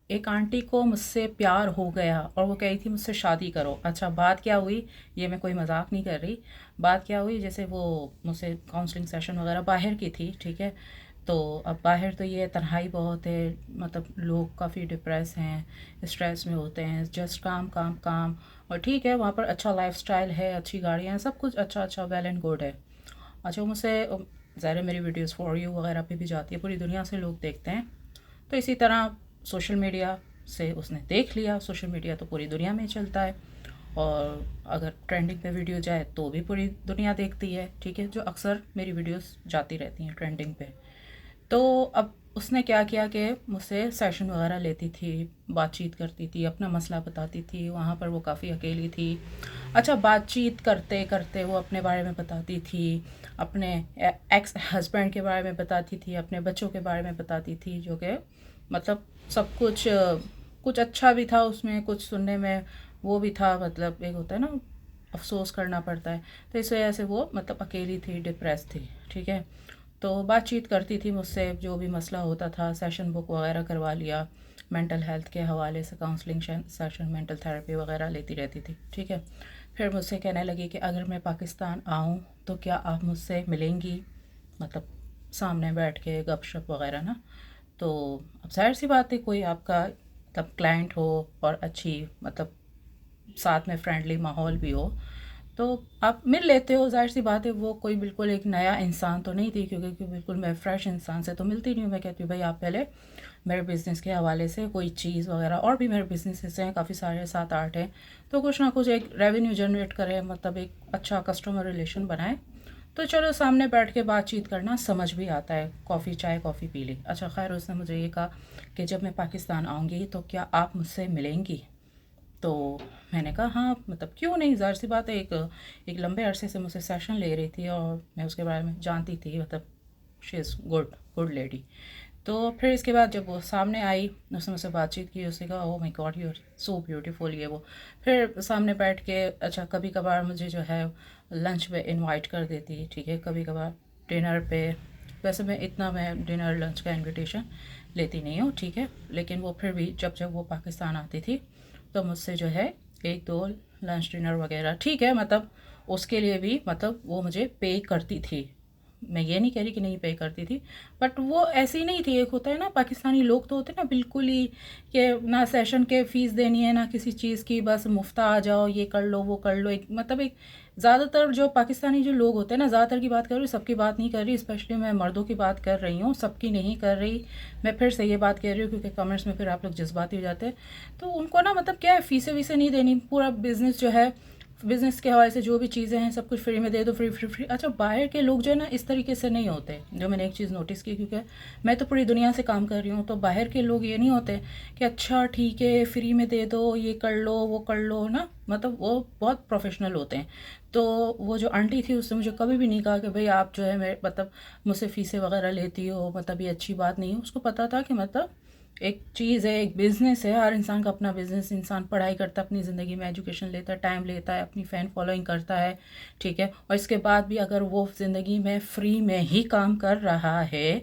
एक आंटी को मुझसे प्यार हो गया और वो कही थी मुझसे शादी करो। अच्छा, बात क्या हुई, ये मैं कोई मजाक नहीं कर रही। बात क्या हुई, जैसे वो मुझसे काउंसलिंग सेशन वगैरह बाहर की थी, ठीक है। तो अब बाहर तो ये तन्हाई बहुत है, मतलब लोग काफ़ी डिप्रेस हैं, स्ट्रेस में होते हैं, जस्ट काम काम काम। और ठीक है, वहाँ पर अच्छा लाइफस्टाइल है, अच्छी गाड़ियाँ हैं, सब कुछ अच्छा अच्छा वेल एंड गुड है। अच्छा, वो मुझसे ज़ाहिर है मेरी वीडियोस फॉर यू वगैरह पे भी जाती है, पूरी दुनिया से लोग देखते हैं। तो इसी तरह सोशल मीडिया से उसने देख लिया, सोशल मीडिया तो पूरी दुनिया में चलता है, और अगर ट्रेंडिंग पे वीडियो जाए तो भी पूरी दुनिया देखती है, ठीक है, जो अक्सर मेरी वीडियोस जाती रहती हैं ट्रेंडिंग पे। तो अब उसने क्या किया कि मुझसे सेशन वगैरह लेती थी, बातचीत करती थी, अपना मसला बताती थी, वहाँ पर वो काफ़ी अकेली थी। अच्छा, बातचीत करते करते वो अपने बारे में बताती थी, अपने एक्स हस्बैंड के बारे में बताती थी, अपने बच्चों के बारे में बताती थी, जो कि मतलब सब कुछ कुछ अच्छा भी था उसमें, कुछ सुनने में वो भी था, मतलब एक होता है ना, अफसोस करना पड़ता है। तो इस वजह से वो मतलब अकेली थी, डिप्रेस थी, ठीक है। तो बातचीत करती थी मुझसे, जो भी मसला होता था, सेशन बुक वगैरह करवा लिया, मेंटल हेल्थ के हवाले से काउंसलिंग सेशन, मेंटल थेरेपी वगैरह लेती रहती थी, ठीक है। फिर मुझसे कहने लगी कि अगर मैं पाकिस्तान आऊँ तो क्या आप मुझसे मिलेंगी, मतलब सामने बैठ के गपशप वगैरह ना। तो अब ज़ाहिर सी बात है, कोई आपका मतलब क्लाइंट हो और अच्छी मतलब साथ में फ्रेंडली माहौल भी हो, तो आप मिल लेते हो, ज़ाहिर सी बात है। वो कोई बिल्कुल एक नया इंसान तो नहीं थी, क्योंकि बिल्कुल मैं फ़्रेश इंसान से तो मिलती नहीं हूँ। मैं कहती हूँ भाई आप पहले मेरे बिज़नेस के हवाले से कोई चीज़ वगैरह, और भी मेरे बिज़नेसेस हैं काफ़ी सारे, 7 8 हैं, तो कुछ ना कुछ एक रेवेन्यू जनरेट करें, मतलब एक अच्छा कस्टमर रिलेशन बनाए। तो चलो सामने बैठ के बातचीत करना समझ भी आता है, कॉफ़ी चाय कॉफ़ी पी ली। अच्छा खैर, उसने मुझे ये कहा कि जब मैं पाकिस्तान आऊँगी तो क्या आप मुझसे मिलेंगी। तो मैंने कहा हाँ, मतलब क्यों नहीं, ज़ाहिर सी बात है, एक एक लंबे अरसे से मुझसे सेशन ले रही थी और मैं उसके बारे में जानती थी, मतलब she is good good lady. तो फिर इसके बाद जब वो सामने आई, उसने मुझसे बातचीत की, उसने कहा oh my God you are so beautiful, ये वो। फिर सामने बैठ के, अच्छा कभी कभार मुझे जो है लंच पे इनवाइट कर देती, ठीक है, कभी कभार डिनर पे। वैसे मैं डिनर लंच का इनविटेशन लेती नहीं हूँ, ठीक है, लेकिन वो फिर भी जब जब वो पाकिस्तान आती थी तो मुझसे जो है एक दो लंच डिनर वगैरह, ठीक है, मतलब उसके लिए भी मतलब वो मुझे पे करती थी। मैं ये नहीं कह रही कि नहीं पे करती थी, बट वो ऐसी नहीं थी। एक होता है ना, पाकिस्तानी लोग तो होते हैं ना बिल्कुल ही, कि ना सेशन के फ़ीस देनी है ना किसी चीज़ की, बस मुफ्त आ जाओ, ये कर लो वो कर लो, एक मतलब एक ज़्यादातर जो पाकिस्तानी जो लोग होते हैं ना, ज़्यादातर की बात कर रही हूँ, सबकी बात नहीं कर रही, स्पेशली मैं मर्दों की बात कर रही हूँ, सबकी नहीं कर रही। मैं फिर से ये बात कह रही हूँ क्योंकि कमेंट्स में फिर आप लोग जज्बाती हो जाते हैं। तो उनको ना मतलब क्या है, फ़ीसें वीसें नहीं देनी, पूरा बिज़नेस जो है, बिज़नेस के हवाले से जो भी चीज़ें हैं सब कुछ फ्री में दे दो, फ्री फ्री फ्री। अच्छा, बाहर के लोग जो है ना इस तरीके से नहीं होते, जो मैंने एक चीज़ नोटिस की, क्योंकि मैं तो पूरी दुनिया से काम कर रही हूँ, तो बाहर के लोग ये नहीं होते कि अच्छा ठीक है फ्री में दे दो, ये कर लो वो कर लो ना, मतलब वो बहुत प्रोफेशनल होते हैं। तो वो जो आंटी थी उसने मुझे कभी भी नहीं कहा कि भाई आप जो है मेरे मतलब मुझसे फ़ीसें वगैरह लेती हो, मतलब ये अच्छी बात नहीं है। उसको पता था कि मतलब एक चीज़ है, एक बिज़नेस है, हर इंसान का अपना बिज़नेस, इंसान पढ़ाई करता है, अपनी ज़िंदगी में एजुकेशन लेता है, टाइम लेता है, अपनी फ़ैन फॉलोइंग करता है, ठीक है, और इसके बाद भी अगर वो ज़िंदगी में फ्री में ही काम कर रहा है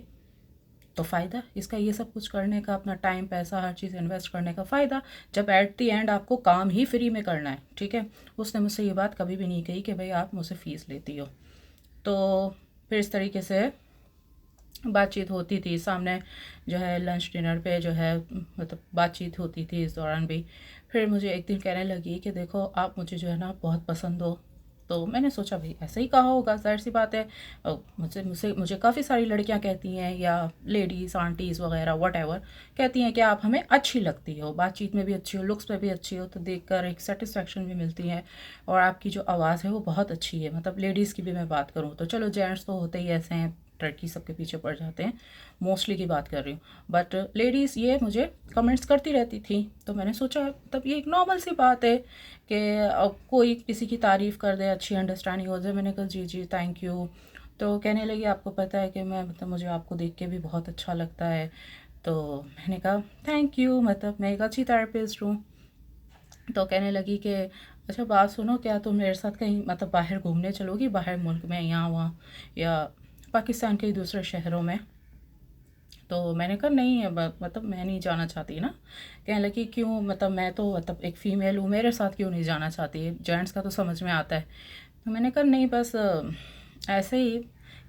तो फ़ायदा इसका, ये सब कुछ करने का, अपना टाइम पैसा हर चीज़ इन्वेस्ट करने का फ़ायदा, जब एट दी एंड आपको काम ही फ्री में करना है, ठीक है। उसने मुझसे ये बात कभी भी नहीं कही कि भाई आप मुझसे फ़ीस लेती हो। तो फिर इस तरीके से बातचीत होती थी सामने, जो है लंच डिनर पे जो है मतलब बातचीत होती थी इस दौरान भी। फिर मुझे एक दिन कहने लगी कि देखो आप मुझे जो है ना बहुत पसंद हो। तो मैंने सोचा भाई ऐसे ही कहा होगा, ज़ाहिर सी बात है। मुझे मुझे मुझे काफ़ी सारी लड़कियां कहती हैं, या लेडीज़ आंटीज़ वगैरह वट एवर, कहती हैं कि आप हमें अच्छी लगती हो, बातचीत में भी अच्छी हो, लुक्स में भी अच्छी हो, तो देखकर एक सेटिस्फेक्शन भी मिलती है। और आपकी जो आवाज़ है वो बहुत अच्छी है, मतलब लेडीज़ की भी मैं बात करूँ तो, चलो जेंट्स तो होते ही ऐसे हैं, लड़की सबके पीछे पड़ जाते हैं, मोस्टली की बात कर रही हूँ, बट लेडीज़ ये मुझे कमेंट्स करती रहती थी। तो मैंने सोचा तब ये एक नॉर्मल सी बात है कि अब कोई किसी की तारीफ़ कर दे, अच्छी अंडरस्टैंडिंग हो जाए। मैंने कहा जी जी थैंक यू। तो कहने लगी आपको पता है कि मैं मतलब मुझे आपको देख के भी बहुत अच्छा लगता है। तो मैंने कहा थैंक यू, मतलब मैं एक अच्छी थेरेपिस्ट हूँ। तो कहने लगी कि अच्छा बात सुनो, क्या तुम मेरे साथ कहीं मतलब बाहर घूमने चलोगी, बाहर मुल्क में, यहाँ वहाँ, या पाकिस्तान के दूसरे शहरों में। तो मैंने कहा नहीं मतलब मैं नहीं जाना चाहती ना। कहने लगी क्यों, मतलब मैं तो मतलब एक फ़ीमेल हूँ, मेरे साथ क्यों नहीं जाना चाहती, जेंट्स का तो समझ में आता है। तो मैंने कहा नहीं बस ऐसे ही।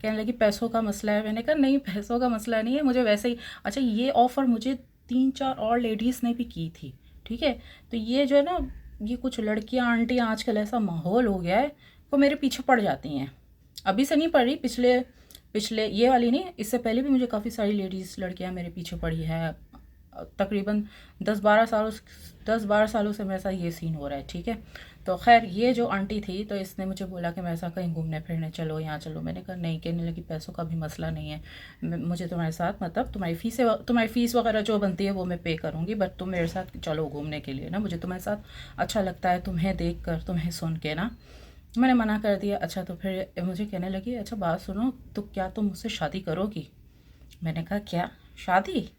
कहने लगी पैसों का मसला है। मैंने कहा नहीं पैसों का मसला नहीं है, मुझे वैसे ही। अच्छा ये ऑफ़र मुझे 3-4 और लेडीज़ ने भी की थी, ठीक है। तो ये जो है ना, ये कुछ लड़कियां आंटी आजकल ऐसा माहौल हो गया है, वो मेरे पीछे पड़ जाती हैं। अभी से नहीं पड़ रही, पिछले पिछले ये वाली नहीं, इससे पहले भी मुझे काफ़ी सारी लेडीज़ लड़कियां मेरे पीछे पड़ी है। तकरीबन 10-12 सालों से मेरे साथ ये सीन हो रहा है, ठीक है। तो खैर ये जो आंटी थी, तो इसने मुझे बोला कि मैं ऐसा कहीं घूमने फिरने चलो, यहाँ चलो। मैंने कहा नहीं। कहने लगी पैसों का भी मसला नहीं है, मुझे तुम्हारे साथ मतलब तुम्हारी फ़ीस वगैरह जो बनती है वो मैं पे करूँगी, बट तुम मेरे साथ चलो घूमने के लिए ना, मुझे तुम्हारे साथ अच्छा लगता है, तुम्हें देख कर, तुम्हें सुन के ना। मैंने मना कर दिया। अच्छा तो फिर मुझे कहने लगी अच्छा बात सुनो, तो क्या तुम मुझसे शादी करोगी। मैंने कहा क्या शादी।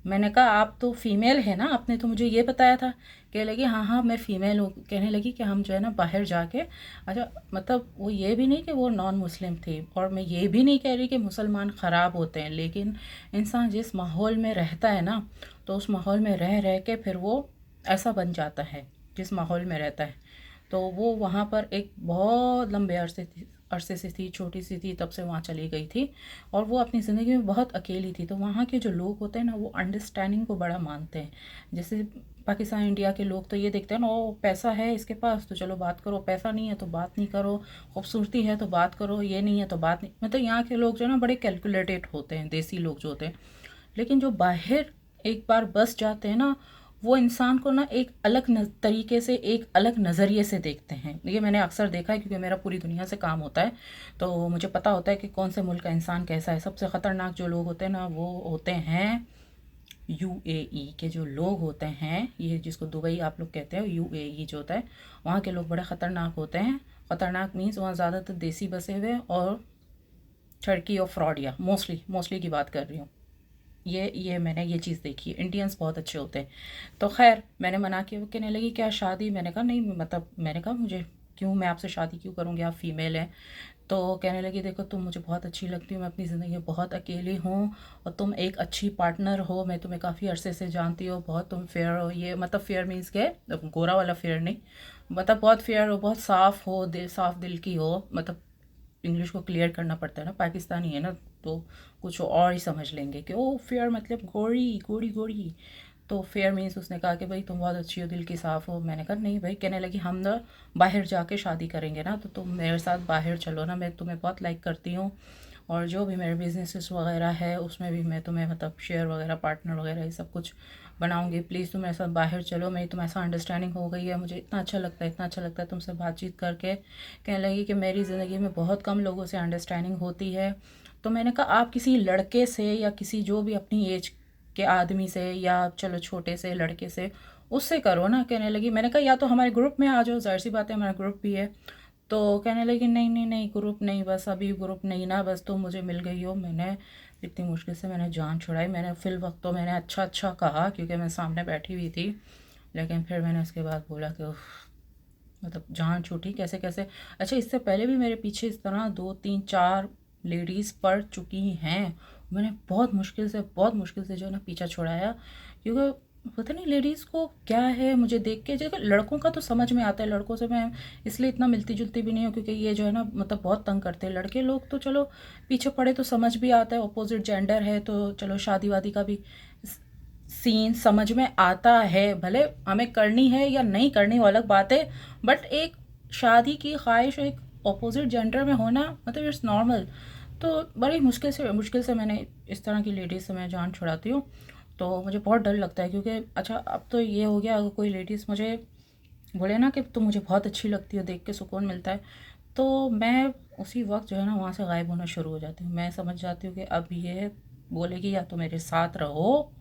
मैंने कहा आप तो फीमेल है ना, आपने तो मुझे ये बताया था। कहने लगी हाँ हाँ मैं फ़ीमेल हूँ। कहने लगी कि हम जो है ना बाहर जाके, अच्छा मतलब वो ये भी नहीं कि वो नॉन मुस्लिम थी, और मैं ये भी नहीं कह रही कि मुसलमान ख़राब होते हैं, लेकिन इंसान जिस माहौल में रहता है ना, तो उस माहौल में रह रह के फिर वो ऐसा बन जाता है जिस माहौल में रहता है। तो वो वहाँ पर एक बहुत लंबे अरसे से थी, छोटी सी थी तब से वहाँ चली गई थी, और वो अपनी ज़िंदगी में बहुत अकेली थी। तो वहाँ के जो लोग होते हैं ना, वो अंडरस्टैंडिंग को बड़ा मानते हैं। जैसे पाकिस्तान इंडिया के लोग तो ये देखते हैं ना, ओ पैसा है इसके पास तो चलो बात करो, पैसा नहीं है तो बात नहीं करो, खूबसूरती है तो बात करो, ये नहीं है तो बात नहीं। मतलब यहाँ के लोग जो है ना बड़े कैलकुलेटेड होते हैं, देसी लोग जो होते हैं। लेकिन जो बाहर एक बार बस जाते हैं ना, वो इंसान को ना एक अलग तरीके से, एक अलग नज़रिए से देखते हैं। ये मैंने अक्सर देखा है, क्योंकि मेरा पूरी दुनिया से काम होता है, तो मुझे पता होता है कि कौन से मुल्क का इंसान कैसा है। सबसे ख़तरनाक जो लोग होते हैं ना, वो होते हैं यूएई के जो लोग होते हैं, ये जिसको दुबई आप लोग कहते हैं, यूएई जो होता है, वहाँ के लोग बड़े ख़तरनाक होते हैं। ख़तरनाक मीन्स वहाँ ज़्यादातर देसी बसे हुए और ठरकी और फ्रॉड, या मोस्टली की बात कर रही हूँ। ये मैंने ये चीज़ देखी है, इंडियंस बहुत अच्छे होते हैं। तो खैर मैंने मना किया। वो कहने लगी क्या शादी। मैंने कहा नहीं, मतलब मैंने कहा मुझे क्यों, मैं आपसे शादी क्यों करूँगी, आप फ़ीमेल हैं। तो कहने लगी देखो तुम मुझे बहुत अच्छी लगती हो, मैं अपनी ज़िंदगी में बहुत अकेली हूँ, और तुम एक अच्छी पार्टनर हो, मैं तुम्हें काफ़ी अरसे से जानती हो, बहुत तुम फेयर हो। ये मतलब फेयर मीन्स के गोरा वाला फेयर नहीं, मतलब बहुत फेयर हो, बहुत साफ़ हो, साफ़ दिल की हो। मतलब इंग्लिश को क्लियर करना पड़ता है ना, पाकिस्तानी है ना, तो कुछ और ही समझ लेंगे कि ओ फेयर मतलब गोरी गोरी गोरी। तो फेयर मीन्स उसने कहा कि भाई तुम बहुत अच्छी हो, दिल की साफ़ हो। मैंने कहा नहीं भाई। कहने लगी हम ना बाहर जाके शादी करेंगे ना, तो तुम मेरे साथ बाहर चलो ना, मैं तुम्हें बहुत लाइक करती हूँ, और जो भी मेरे बिजनेसेस वगैरह है उसमें भी मैं तुम्हें मतलब शेयर वगैरह, पार्टनर वगैरह, ये सब कुछ बनाऊंगी। प्लीज़ तुम मेरे साथ बाहर चलो, मेरी तुम ऐसा अंडरस्टैंडिंग हो गई है, मुझे इतना अच्छा लगता है, इतना अच्छा लगता है तुमसे बातचीत करके। कहने लगी कि मेरी ज़िंदगी में बहुत कम लोगों से अंडरस्टैंडिंग होती है। तो मैंने कहा आप किसी लड़के से, या किसी जो भी अपनी एज के आदमी से, या चलो छोटे से लड़के से, उससे करो ना। कहने लगी, मैंने कहा या तो हमारे ग्रुप में आ जाओ, ज़ाहिर सी बात है हमारा ग्रुप भी है। तो कहने लगी नहीं नहीं नहीं, ग्रुप नहीं, बस अभी ग्रुप नहीं ना, बस तुम मुझे मिल गई हो। मैंने इतनी मुश्किल से मैंने जान छुड़ाई। मैंने फिल वक्त तो मैंने अच्छा अच्छा कहा, क्योंकि मैं सामने बैठी हुई थी, लेकिन फिर मैंने उसके बाद बोला कि उफ, मतलब जान छूटी कैसे कैसे। अच्छा इससे पहले भी मेरे पीछे इस तरह 2-3-4 लेडीज़ पड़ चुकी हैं। मैंने बहुत मुश्किल से जो है ना पीछा छुड़ाया, क्योंकि पता नहीं लेडीज़ को क्या है, मुझे देख के जैसे लड़कों का तो समझ में आता है, लड़कों से मैं इसलिए इतना मिलती जुलती भी नहीं हूँ, क्योंकि ये जो है ना मतलब बहुत तंग करते हैं। लड़के लोग तो चलो पीछे पड़े तो समझ भी आता है, अपोजिट जेंडर है तो चलो शादी वादी का भी सीन समझ में आता है, भले हमें करनी है या नहीं करनी वो अलग बात है, बट एक शादी की ख्वाहिश एक अपोजिट जेंडर में होना मतलब इट्स नॉर्मल। तो बड़ी मुश्किल से मैंने इस तरह की लेडीज़ से मैं जान छुड़ाती हूँ। तो मुझे बहुत डर लगता है, क्योंकि अच्छा अब तो ये हो गया, अगर कोई लेडीज़ मुझे बोले ना कि तुम मुझे बहुत अच्छी लगती हो, देख के सुकून मिलता है, तो मैं उसी वक्त जो है ना वहाँ से गायब होना शुरू हो जाती हूँ। मैं समझ जाती हूँ कि अब ये बोलेगी या तो मेरे साथ रहो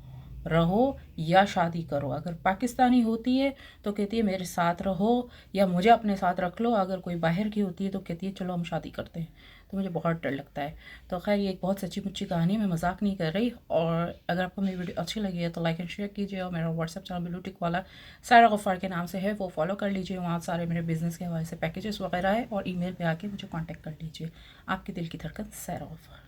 रहो या शादी करो। अगर पाकिस्तानी होती है तो कहती है मेरे साथ रहो या मुझे अपने साथ रख लो, अगर कोई बाहर की होती है तो कहती है चलो हम शादी करते हैं। तो मुझे बहुत डर लगता है। तो खैर ये एक बहुत सच्ची मुच्ची कहानी है, मैं मजाक नहीं कर रही। और अगर आपको मेरी वीडियो अच्छी लगी है तो लाइक एंड शेयर कीजिए, और मेरा व्हाट्सएप चैनल ब्लू टिक वाला सारा गफ़ार के नाम से है, वो फॉलो कर लीजिए। वहाँ सारे मेरे बिज़नेस के हवाले से पैकेजेस वगैरह है, और ईमेल पे आके मुझे कांटेक्ट कर लीजिए। आपके दिल की धड़कन सारा गफ़ार।